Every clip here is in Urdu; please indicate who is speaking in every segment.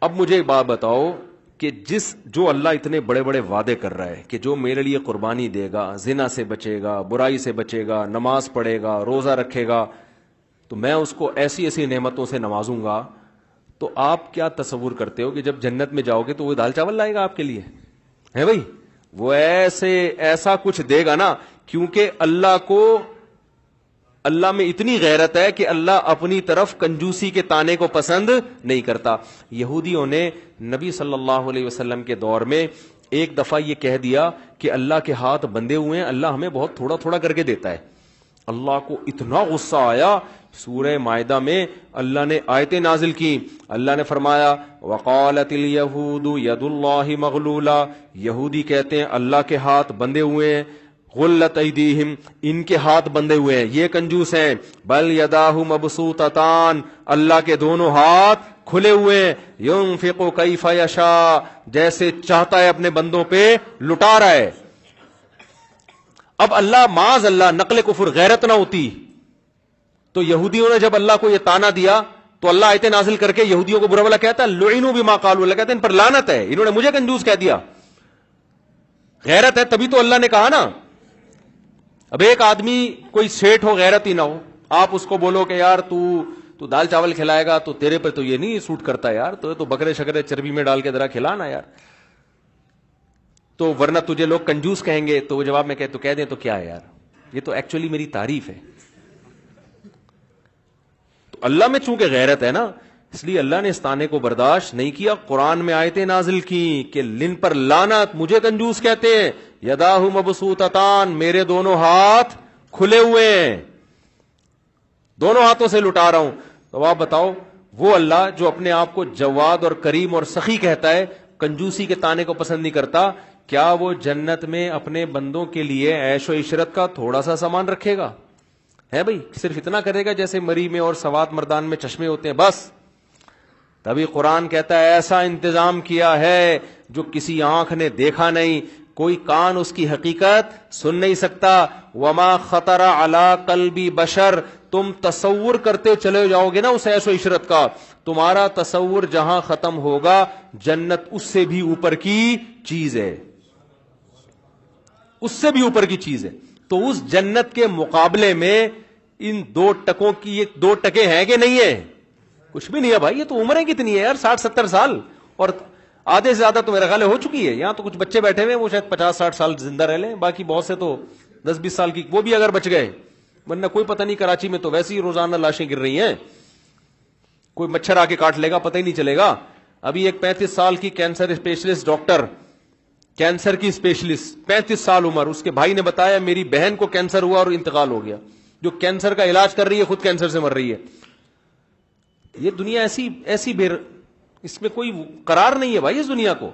Speaker 1: اب مجھے ایک بات بتاؤ کہ جو اللہ اتنے بڑے بڑے وعدے کر رہا ہے کہ جو میرے لیے قربانی دے گا، زنا سے بچے گا، برائی سے بچے گا، نماز پڑھے گا، روزہ رکھے گا، تو میں اس کو ایسی ایسی نعمتوں سے نوازوں گا. تو آپ کیا تصور کرتے ہو کہ جب جنت میں جاؤ گے تو وہ دال چاول لائے گا آپ کے لیے؟ ہے بھائی، وہ ایسا کچھ دے گا نا، کیونکہ اللہ میں اتنی غیرت ہے کہ اللہ اپنی طرف کنجوسی کے تانے کو پسند نہیں کرتا. یہودیوں نے نبی صلی اللہ علیہ وسلم کے دور میں ایک دفعہ یہ کہہ دیا کہ اللہ کے ہاتھ بندے ہوئے ہیں، اللہ ہمیں بہت تھوڑا تھوڑا کر کے دیتا ہے. اللہ کو اتنا غصہ آیا، سورہ مائدہ میں اللہ نے آیتیں نازل کی. اللہ نے فرمایا وقالت الیہود ید اللہ مغلولہ، یہودی کہتے ہیں اللہ کے ہاتھ بندے ہوئے ہیں، غلت ایدیہم، ان کے ہاتھ بندے ہوئے ہیں، یہ کنجوس ہیں. بل یداہ مبسوطتان، اللہ کے دونوں ہاتھ کھلے ہوئے ہیں. ينفق کیف یشاء، جیسے چاہتا ہے اپنے بندوں پہ لٹا رہا ہے. اب اللہ معاذ اللہ نقل کفر غیرت نہ ہوتی تو یہودیوں نے جب اللہ کو یہ تانا دیا تو اللہ آیتیں نازل کر کے یہودیوں کو برا بلا کہتا ہے لعنوا بما قالوا، اللہ کہتے ہیں ان پر لعنت ہے، انہوں نے مجھے کنجوس کہہ دیا. غیرت ہے تبھی تو اللہ نے کہا نا. اب ایک آدمی کوئی سیٹ ہو غیرت ہی نہ ہو، آپ اس کو بولو کہ یار تو دال چاول کھلائے گا تو تیرے پہ تو یہ نہیں سوٹ کرتا یار، تو بکرے شکرے چربی میں ڈال کے ذرا کھلانا یار، تو ورنہ تجھے لوگ کنجوس کہیں گے. تو وہ جواب میں کہہ دیں تو کیا ہے یار، یہ تو ایکچولی میری تعریف ہے. تو اللہ میں چونکہ غیرت ہے نا، اس لیے اللہ نے اس تانے کو برداشت نہیں کیا. قرآن میں آیتیں نازل کی کہ لن پر لعنت، مجھے کنجوس کہتے ہیں. یداہ مبسوطتان، میرے دونوں ہاتھ کھلے ہوئے ہیں، دونوں ہاتھوں سے لٹا رہا ہوں. تو آپ بتاؤ، وہ اللہ جو اپنے آپ کو جواد اور کریم اور سخی کہتا ہے، کنجوسی کے تانے کو پسند نہیں کرتا، کیا وہ جنت میں اپنے بندوں کے لیے عیش و عشرت کا تھوڑا سا سامان رکھے گا؟ ہے بھائی، صرف اتنا کرے گا جیسے مری میں اور سوات مردان میں چشمے ہوتے ہیں بس. تبھی قرآن کہتا ہے ایسا انتظام کیا ہے جو کسی آنکھ نے دیکھا نہیں، کوئی کان اس کی حقیقت سن نہیں سکتا. وما خطر علی قلب بشر، تم تصور کرتے چلے جاؤ گے نا اس عیش و عشرت کا، تمہارا تصور جہاں ختم ہوگا جنت اس سے بھی اوپر کی چیز ہے، اس سے بھی اوپر کی چیز ہے. تو اس جنت کے مقابلے میں ان دو ٹکوں کی دو ٹکے ہیں کہ نہیں ہے؟ کچھ بھی نہیں ہے بھائی. یہ تو عمریں کتنی ہے یار، 60-70 سال، اور آدھے سے زیادہ تو میرا خیال ہو چکی ہے. یہاں تو کچھ بچے بیٹھے ہوئے وہ شاید 50-60 سال زندہ رہ لیں، باقی بہت سے تو 10-20 سال کی، وہ بھی اگر بچ گئے، ورنہ کوئی پتہ نہیں. کراچی میں تو ویسے ہی روزانہ لاشیں گر رہی ہیں، کوئی مچھر آ کے کاٹ لے گا پتہ ہی نہیں چلے گا. ابھی ایک 35 سال کی کینسر اسپیشلسٹ ڈاکٹر، کینسر کی اسپیشلسٹ، 35 سال عمر، اس کے بھائی نے بتایا میری بہن کو کینسر ہوا اور انتقال ہو گیا. جو کینسر کا علاج کر رہی ہے خود کینسر سے مر رہی ہے. یہ دنیا ایسی اس میں کوئی قرار نہیں ہے بھائی اس دنیا کو.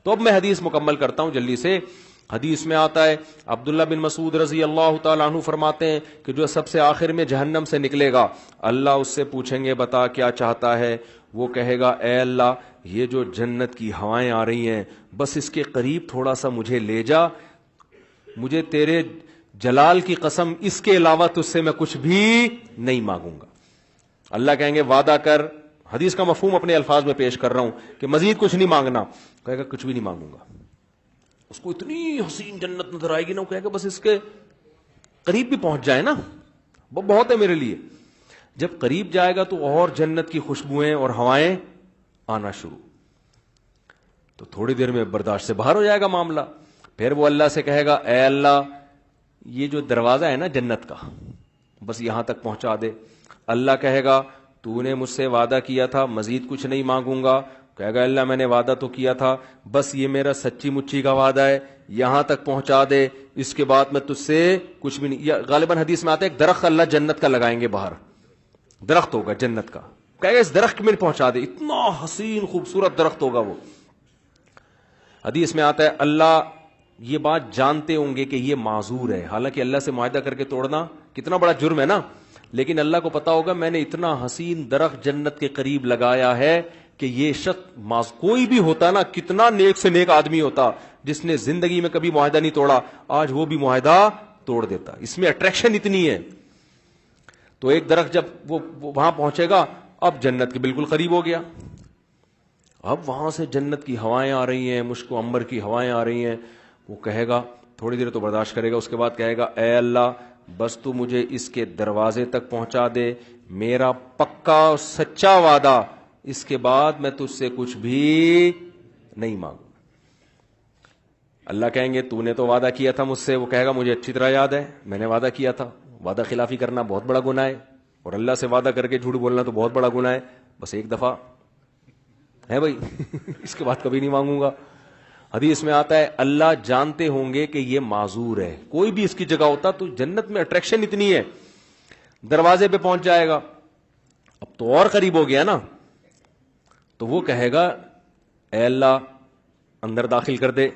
Speaker 1: تو اب میں حدیث مکمل کرتا ہوں جلدی سے. حدیث میں آتا ہے، عبداللہ بن مسعود رضی اللہ تعالیٰ عنہ فرماتے ہیں کہ جو سب سے آخر میں جہنم سے نکلے گا، اللہ اس سے پوچھیں گے بتا کیا چاہتا ہے؟ وہ کہے گا اے اللہ، یہ جو جنت کی ہوائیں آ رہی ہیں بس اس کے قریب تھوڑا سا مجھے لے جا، مجھے تیرے جلال کی قسم اس کے علاوہ تجھ سے میں کچھ بھی نہیں مانگوں گا. اللہ کہیں گے وعدہ کر، حدیث کا مفہوم اپنے الفاظ میں پیش کر رہا ہوں کہ مزید کچھ نہیں مانگنا. کہے گا کچھ بھی نہیں مانگوں گا. اس کو اتنی حسین جنت نظر آئے گی نا، وہ کہے گا بس اس کے قریب بھی پہنچ جائے نا، وہ بہت ہے میرے لیے. جب قریب جائے گا تو اور جنت کی خوشبوئیں اور ہوائیں آنا شروع، تو تھوڑی دیر میں برداشت سے باہر ہو جائے گا معاملہ. پھر وہ اللہ سے کہے گا اے اللہ، یہ جو دروازہ ہے نا جنت کا بس یہاں تک پہنچا دے. اللہ کہے گا تو نے مجھ سے وعدہ کیا تھا مزید کچھ نہیں مانگوں گا. کہے گا اللہ میں نے وعدہ تو کیا تھا، بس یہ میرا سچی مچی کا وعدہ ہے، یہاں تک پہنچا دے، اس کے بعد میں تجھ سے کچھ بھی نہیں. غالباً حدیث میں آتا ہے ایک درخت اللہ جنت کا لگائیں گے باہر، درخت ہوگا جنت کا، کہے گا اس درخت میں پہنچا دے، اتنا حسین خوبصورت درخت ہوگا وہ. حدیث میں آتا ہے اللہ یہ بات جانتے ہوں گے کہ یہ معذور ہے، حالانکہ اللہ سے معاہدہ کر کے توڑنا کتنا بڑا جرم ہے نا، لیکن اللہ کو پتا ہوگا میں نے اتنا حسین درخت جنت کے قریب لگایا ہے کہ یہ شخص کوئی بھی ہوتا نا، کتنا نیک سے نیک آدمی ہوتا جس نے زندگی میں کبھی معاہدہ نہیں توڑا، آج وہ بھی معاہدہ توڑ دیتا. اس میں اٹریکشن اتنی ہے. تو ایک درخت جب وہ وہاں پہنچے گا، اب جنت کے بالکل قریب ہو گیا. اب وہاں سے جنت کی ہوائیں آ رہی ہیں، مشک و عنبر کی ہوائیں آ رہی ہیں. وہ کہے گا، تھوڑی دیر تو برداشت کرے گا، اس کے بعد کہے گا اے اللہ بس تو مجھے اس کے دروازے تک پہنچا دے، میرا پکا سچا وعدہ، اس کے بعد میں تجھ سے کچھ بھی نہیں مانگوں. اللہ کہیں گے تو نے تو وعدہ کیا تھا مجھ سے. وہ کہے گا مجھے اچھی طرح یاد ہے، میں نے وعدہ کیا تھا. وعدہ خلافی کرنا بہت بڑا گناہ ہے، اور اللہ سے وعدہ کر کے جھوٹ بولنا تو بہت بڑا گناہ ہے. بس ایک دفعہ ہے بھائی اس کے بعد کبھی نہیں مانگوں گا. حدیث میں آتا ہے اللہ جانتے ہوں گے کہ یہ معذور ہے، کوئی بھی اس کی جگہ ہوتا تو جنت میں اٹریکشن اتنی ہے، دروازے پہ پہنچ جائے گا. اب تو اور قریب ہو گیا نا، تو وہ کہے گا اے اللہ اندر داخل کر دے،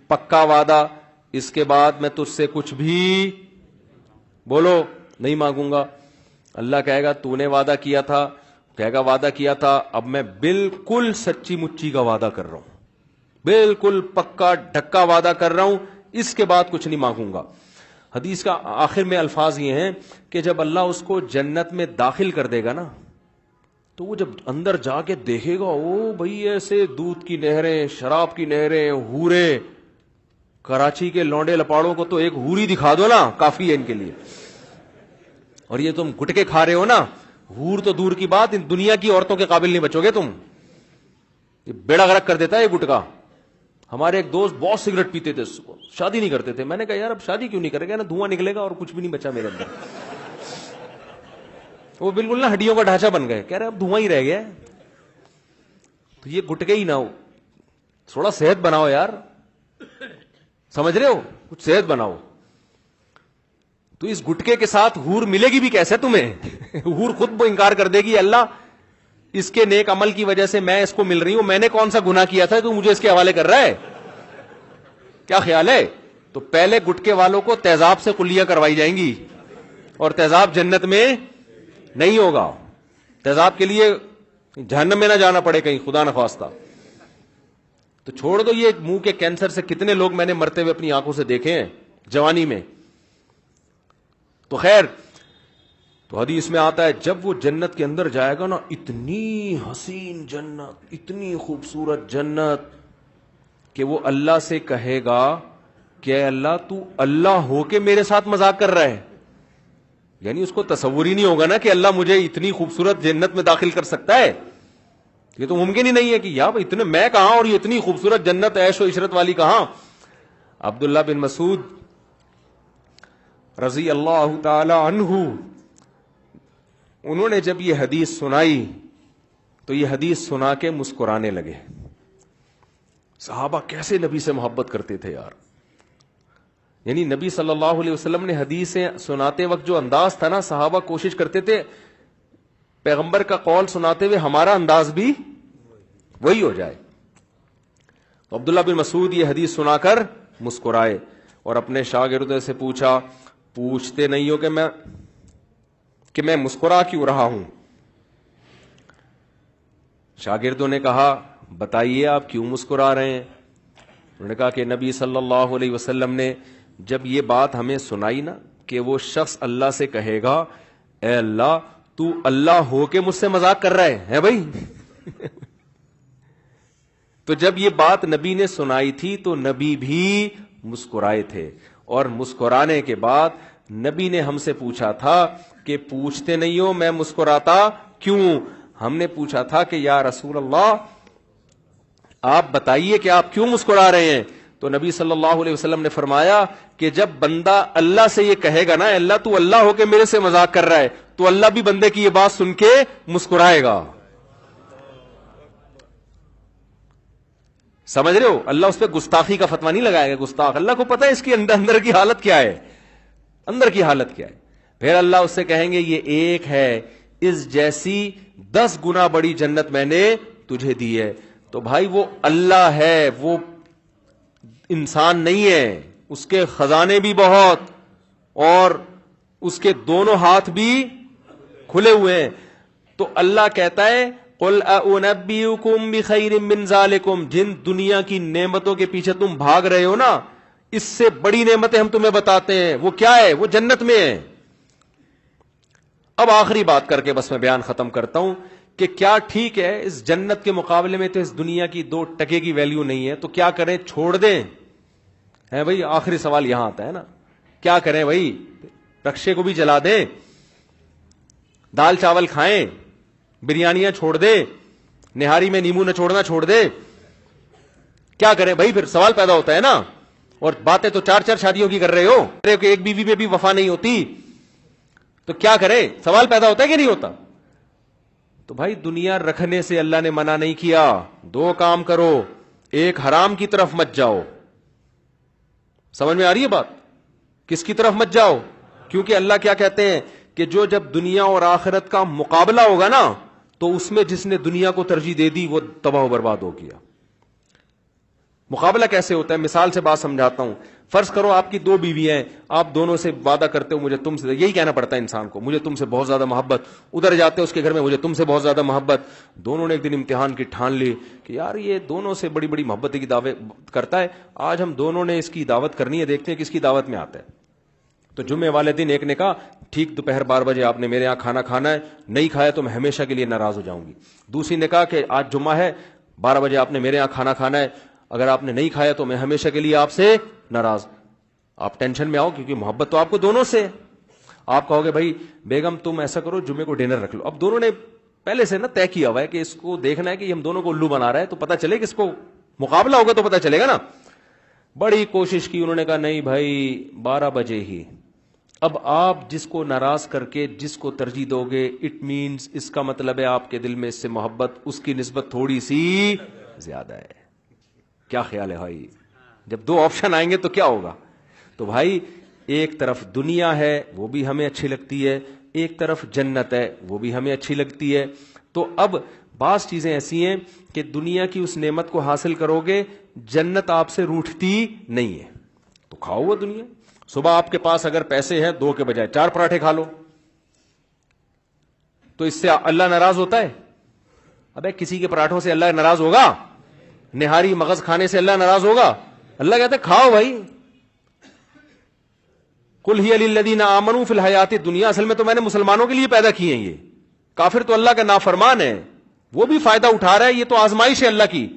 Speaker 1: پکا وعدہ، اس کے بعد میں تجھ سے کچھ بھی بولو نہیں مانگوں گا. اللہ کہے گا تو نے وعدہ کیا تھا، کہے گا وعدہ کیا تھا، اب میں بالکل سچی مچی کا وعدہ کر رہا ہوں، بالکل پکا ڈھکا وعدہ کر رہا ہوں، اس کے بعد کچھ نہیں مانگوں گا. حدیث کا آخر میں الفاظ یہ ہیں کہ جب اللہ اس کو جنت میں داخل کر دے گا نا، تو وہ جب اندر جا کے دیکھے گا، او بھئی ایسے دودھ کی نہریں، شراب کی نہریں، حوریں. کراچی کے لونڈے لپاڑوں کو تو ایک حوری دکھا دو نا، کافی ہے ان کے لیے. اور یہ تم گٹکے کھا رہے ہو نا، حور تو دور کی بات، ان دنیا کی عورتوں کے قابل نہیں بچو گے تم. یہ بیڑا غرق کر دیتا ہے یہ گٹکا. ہمارے ایک دوست بہت سگریٹ پیتے تھے، شادی نہیں کرتے تھے. میں نے کہا یار اب شادی کیوں نہیں کرے گا، نا دھواں نکلے گا اور کچھ بھی نہیں بچا میرے اندر. وہ بالکل نا ہڈیوں کا ڈھانچہ بن گئے، کہہ رہے اب دھواں ہی رہ گیا. تو یہ گٹکے ہی نہ ہو، تھوڑا صحت بناؤ یار، سمجھ رہے ہو، کچھ صحت بناؤ. تو اس گٹکے کے ساتھ حور ملے گی بھی کیسے تمہیں؟ حور خود وہ انکار کر دے گی اللہ اس کے نیک عمل کی وجہ سے میں اس کو مل رہی ہوں، میں نے کون سا گناہ کیا تھا تو مجھے اس کے حوالے کر رہا ہے؟ کیا خیال ہے؟ تو پہلے گٹکے والوں کو تیزاب سے کلیاں کروائی جائیں گی، اور تیزاب جنت میں نہیں ہوگا. تیزاب کے لیے جہنم میں نہ جانا پڑے کہیں، خدا نخواستہ. تو چھوڑ دو یہ منہ کے کینسر سے کتنے لوگ میں نے مرتے ہوئے اپنی آنکھوں سے دیکھے ہیں جوانی میں. تو خیر، تو حدیث میں آتا ہے جب وہ جنت کے اندر جائے گا نا، اتنی حسین جنت، اتنی خوبصورت جنت کہ وہ اللہ سے کہے گا کہ اے اللہ تو اللہ ہو کے میرے ساتھ مذاق کر رہا ہے. یعنی اس کو تصور ہی نہیں ہوگا نا کہ اللہ مجھے اتنی خوبصورت جنت میں داخل کر سکتا ہے. یہ تو ممکن ہی نہیں ہے کہ یار اتنے میں کہاں اور یہ اتنی خوبصورت جنت عیش و عشرت والی کہاں. عبداللہ بن مسعود رضی اللہ تعالی عنہ، انہوں نے جب یہ حدیث سنائی تو یہ حدیث سنا کے مسکرانے لگے. صحابہ کیسے نبی سے محبت کرتے تھے یار. یعنی نبی صلی اللہ علیہ وسلم نے حدیثیں سناتے وقت جو انداز تھا نا، صحابہ کوشش کرتے تھے پیغمبر کا قول سناتے ہوئے ہمارا انداز بھی وہی ہو جائے. تو عبداللہ بن مسعود یہ حدیث سنا کر مسکرائے اور اپنے شاگردوں سے پوچھا، پوچھتے نہیں ہو کہ میں مسکرا کیوں رہا ہوں؟ شاگردوں نے کہا بتائیے آپ کیوں مسکرا رہے ہیں؟ انہوں نے کہا کہ نبی صلی اللہ علیہ وسلم نے جب یہ بات ہمیں سنائی نا کہ وہ شخص اللہ سے کہے گا اے اللہ تو اللہ ہو کے مجھ سے مذاق کر رہا ہے بھائی. تو جب یہ بات نبی نے سنائی تھی تو نبی بھی مسکرائے تھے، اور مسکرانے کے بعد نبی نے ہم سے پوچھا تھا کہ پوچھتے نہیں ہو میں مسکراتا کیوں؟ ہم نے پوچھا تھا کہ یا رسول اللہ آپ بتائیے کہ آپ کیوں مسکرا رہے ہیں؟ تو نبی صلی اللہ علیہ وسلم نے فرمایا کہ جب بندہ اللہ سے یہ کہے گا نا اللہ تو اللہ ہو کے میرے سے مذاق کر رہا ہے، تو اللہ بھی بندے کی یہ بات سن کے مسکرائے گا. سمجھ رہے ہو؟ اللہ اس پہ گستاخی کا فتویٰ نہیں لگائے گا. گستاخ اللہ کو پتا ہے اس کی اندر کی حالت کیا ہے، اندر کی حالت کیا ہے. پھر اللہ اس سے کہیں گے یہ ایک ہے، اس جیسی 10 گنا بڑی جنت میں نے تجھے دی ہے. تو بھائی وہ اللہ ہے، وہ انسان نہیں ہے. اس کے خزانے بھی بہت اور اس کے دونوں ہاتھ بھی کھلے ہوئے ہیں. تو اللہ کہتا ہے قل اُنَبِّئُكُم بِخَيْرٍ مِّن ذَلِكُمْ، جن دنیا کی نعمتوں کے پیچھے تم بھاگ رہے ہو نا، اس سے بڑی نعمتیں ہم تمہیں بتاتے ہیں. وہ کیا ہے؟ وہ جنت میں ہے. اب آخری بات کر کے بس میں بیان ختم کرتا ہوں کہ کیا ٹھیک ہے اس جنت کے مقابلے میں تو اس دنیا کی 2 ٹکے کی ویلیو نہیں ہے، تو کیا کریں؟ چھوڑ دیں؟ ہے بھائی، آخری سوال یہاں آتا ہے نا، کیا کریں بھائی؟ رکشے کو بھی جلا دیں، دال چاول کھائیں، بریانیاں چھوڑ دیں، نہاری میں نیمبو نچوڑنا چھوڑ دیں؟ کیا کریں بھائی؟ پھر سوال پیدا ہوتا ہے نا. اور باتیں تو 4 شادیوں کی کر رہے ہو، ایک بیوی میں بھی وفا نہیں ہوتی، تو کیا کریں؟ سوال پیدا ہوتا ہے کہ نہیں ہوتا؟ تو بھائی دنیا رکھنے سے اللہ نے منع نہیں کیا. 2 کام کرو، ایک حرام کی طرف مت جاؤ. سمجھ میں آ رہی ہے بات؟ کس کی طرف مت جاؤ؟ کیونکہ اللہ کیا کہتے ہیں کہ جو جب دنیا اور آخرت کا مقابلہ ہوگا نا، تو اس میں جس نے دنیا کو ترجیح دے دی وہ تباہ و برباد ہو گیا. مقابلہ کیسے ہوتا ہے؟ مثال سے بات سمجھاتا ہوں. فرض کرو آپ کی 2 بیویاں ہیں، آپ دونوں سے وعدہ کرتے ہو مجھے تم سے، یہی کہنا پڑتا ہے انسان کو، مجھے تم سے بہت زیادہ محبت. ادھر جاتے ہو اس کے گھر میں، مجھے تم سے بہت زیادہ محبت. دونوں نے ایک دن امتحان کی ٹھان لی کہ یار یہ دونوں سے بڑی بڑی محبت کی دعوت کرتا ہے، آج ہم دونوں نے اس کی دعوت کرنی ہے، دیکھتے ہیں کس کی دعوت میں آتا ہے. تو جمعے والے دن ایک نے کہا ٹھیک دوپہر 12 بجے آپ نے میرے یہاں کھانا کھانا ہے، نہیں کھایا تو میں ہمیشہ کے لیے ناراض ہو جاؤں گی. دوسری نے کہا کہ آج جمعہ ہے، 12 بجے آپ نے میرے یہاں کھانا کھانا ہے، اگر آپ نے نہیں کھایا تو میں ہمیشہ کے لیے آپ سے ناراض. آپ ٹینشن میں آؤ کیونکہ محبت تو آپ کو دونوں سے ہے. آپ کہو گے بھائی بیگم تم ایسا کرو جمعے کو ڈنر رکھ لو. اب دونوں نے پہلے سے نا طے کیا ہوا ہے کہ اس کو دیکھنا ہے کہ ہم دونوں کو الو بنا رہا ہے، تو پتہ چلے کہ اس کو مقابلہ ہوگا تو پتہ چلے گا نا. بڑی کوشش کی، انہوں نے کہا نہیں بھائی 12 بجے ہی. اب آپ جس کو ناراض کر کے جس کو ترجیح دو گے، اٹ مینز اس کا مطلب ہے آپ کے دل میں اس سے محبت اس کی نسبت تھوڑی سی زیادہ ہے. کیا خیال ہے بھائی؟ جب 2 آپشن آئیں گے تو کیا ہوگا؟ تو بھائی ایک طرف دنیا ہے وہ بھی ہمیں اچھی لگتی ہے، ایک طرف جنت ہے وہ بھی ہمیں اچھی لگتی ہے. تو اب بعض چیزیں ایسی ہیں کہ دنیا کی اس نعمت کو حاصل کرو گے، جنت آپ سے روٹھتی نہیں ہے، تو کھاؤ وہ دنیا. صبح آپ کے پاس اگر پیسے ہیں 2 کے بجائے 4 پراٹھے کھا لو، تو اس سے اللہ ناراض ہوتا ہے؟ ابے کسی کے پراٹھوں سے اللہ ناراض ہوگا؟ نہاری مغز کھانے سے اللہ ناراض ہوگا؟ اللہ کہتا ہے کھاؤ بھائی. قل ہی للذین آمنوا فی الحیات الدنیا، اصل میں تو میں نے مسلمانوں کے لیے پیدا کیے ہیں. یہ کافر تو اللہ کا نافرمان ہے، وہ بھی فائدہ اٹھا رہا ہے، یہ تو آزمائش ہے اللہ کی،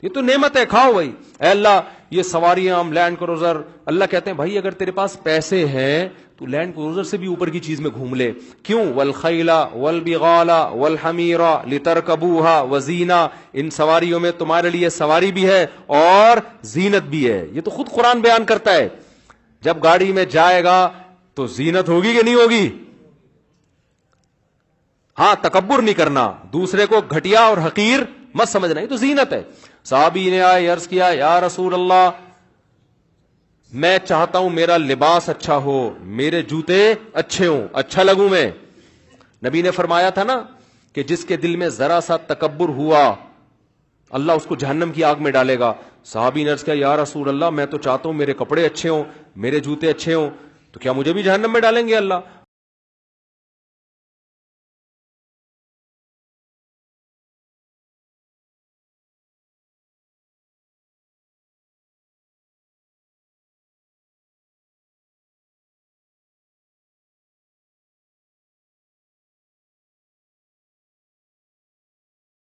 Speaker 1: یہ تو نعمت ہے، کھاؤ بھائی. اے اللہ یہ سواریاں ہم لینڈ کروزر، اللہ کہتے ہیں بھائی اگر تیرے پاس پیسے ہیں تو لینڈ کروزر سے بھی اوپر کی چیز میں گھوم لے. کیوں؟ والخیل والبغال والحمیر لترکبوها وزینہ، ان سواریوں میں تمہارے لیے سواری بھی ہے اور زینت بھی ہے. یہ تو خود قرآن بیان کرتا ہے. جب گاڑی میں جائے گا تو زینت ہوگی کہ نہیں ہوگی؟ ہاں تکبر نہیں کرنا، دوسرے کو گھٹیا اور حقیر مت سمجھنا، یہ تو زینت ہے. صحابی نے آئے عرض کیا یا رسول اللہ میں چاہتا ہوں میرا لباس اچھا ہو، میرے جوتے اچھے ہوں، اچھا لگوں میں. نبی نے فرمایا تھا نا کہ جس کے دل میں ذرا سا تکبر ہوا اللہ اس کو جہنم کی آگ میں ڈالے گا. صحابی نے عرض کیا یا رسول اللہ میں تو چاہتا ہوں میرے کپڑے اچھے ہوں، میرے جوتے اچھے ہوں، تو کیا مجھے بھی جہنم میں ڈالیں گے اللہ؟